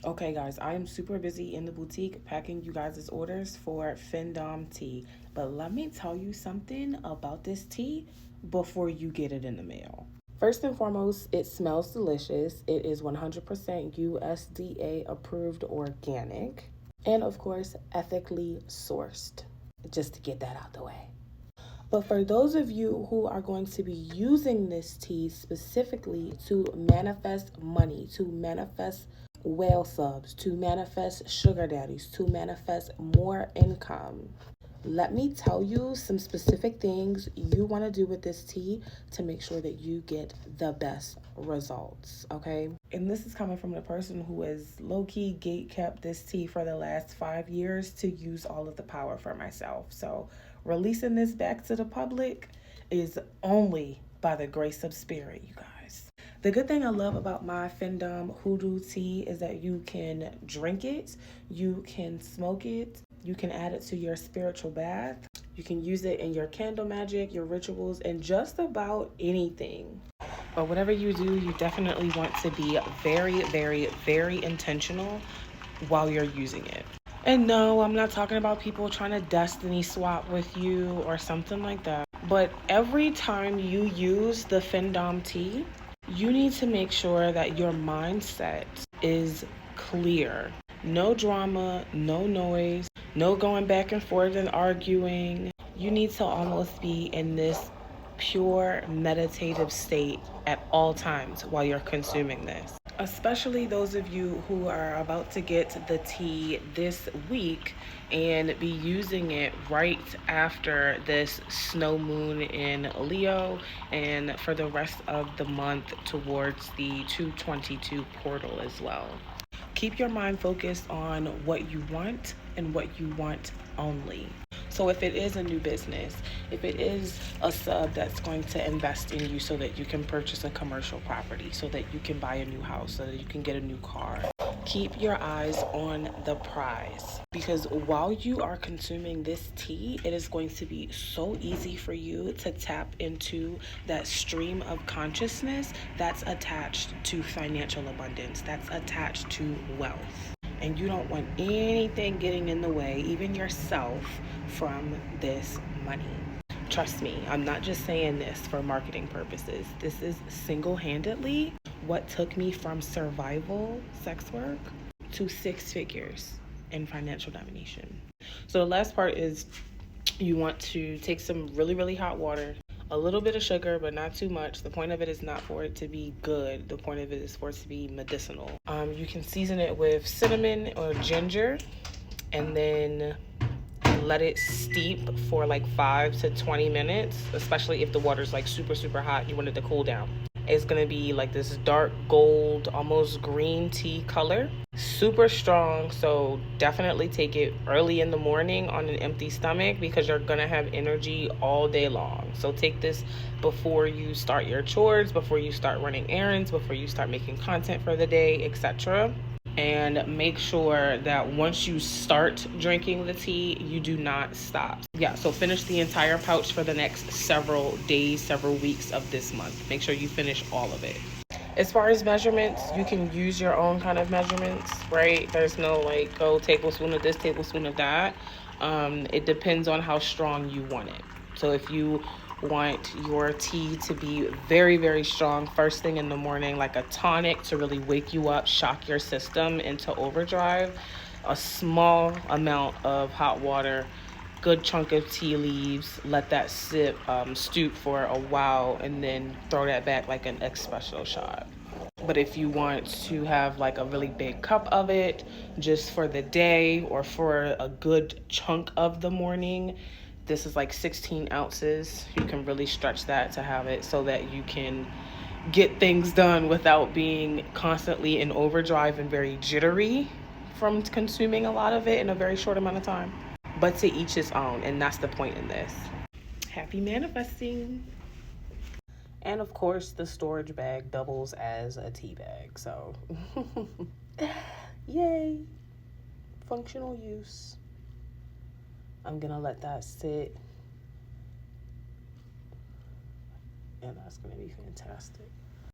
Okay, guys, I am super busy in the boutique packing you guys' orders for Findom tea. But let me tell you something about this tea before you get it in the mail. First and foremost, it smells delicious. It is 100% USDA approved organic and, of course, ethically sourced. Just to get that out the way. But for those of you who are going to be using this tea specifically to manifest money, to manifest whale subs, to manifest sugar daddies, to manifest more income, let me tell you some specific things you want to do with this tea to make sure that you get the best results, okay? And this is coming from the person who has low-key gate kept this tea for the last 5 years to use all of the power for myself. So releasing this back to the public is only by the grace of spirit, you guys. The good thing I love about my Findom Hoodoo tea is that you can drink it, you can smoke it, you can add it to your spiritual bath, you can use it in your candle magic, your rituals, and just about anything. But whatever you do, you definitely want to be very, very, very intentional while you're using it. And no, I'm not talking about people trying to destiny swap with you or something like that. But every time you use the Findom tea, you need to make sure that your mindset is clear. No drama, no noise, no going back and forth and arguing. You need to almost be in this pure meditative state at all times while you're consuming this. Especially those of you who are about to get the tea this week and be using it right after this snow moon in Leo and for the rest of the month towards the 222 portal as well. Keep your mind focused on what you want and what you want only. So if it is a new business, if it is a sub that's going to invest in you so that you can purchase a commercial property, so that you can buy a new house, so that you can get a new car, keep your eyes on the prize. Because while you are consuming this tea, it is going to be so easy for you to tap into that stream of consciousness that's attached to financial abundance, that's attached to wealth. And you don't want anything getting in the way, even yourself, from this money. Trust me, I'm not just saying this for marketing purposes. This is single-handedly what took me from survival sex work to 6 figures in financial domination. So the last part is you want to take some really, really hot water, a little bit of sugar, but not too much. The point of it is not for it to be good. The point of it is for it to be medicinal. You can season it with cinnamon or ginger and then let it steep for like 5 to 20 minutes, especially if the water's like super, super hot. You want it to cool down. It's gonna be like this dark gold, almost green tea color. Super strong, so definitely take it early in the morning on an empty stomach because you're gonna have energy all day long. So take this before you start your chores, before you start running errands, before you start making content for the day, etc. And make sure that once you start drinking the tea, you do not stop. Yeah, so finish the entire pouch for the next several days, several weeks of this month. Make sure you finish all of it. As far as measurements, you can use your own kind of measurements, right? There's no like, oh, tablespoon of this, tablespoon of that. It depends on how strong you want it. So if you want your tea to be very, very strong first thing in the morning, like a tonic to really wake you up, shock your system into overdrive, a small amount of hot water, good chunk of tea leaves, let that stew for a while, and then throw that back like an espresso shot. But if you want to have like a really big cup of it just for the day or for a good chunk of the morning, this is like 16 ounces. You can really stretch that to have it so that you can get things done without being constantly in overdrive and very jittery from consuming a lot of it in a very short amount of time. But to each his own, and that's the point in this. Happy manifesting. And of course, the storage bag doubles as a tea bag. So, yay. Functional use. I'm going to let that sit. And that's going to be fantastic.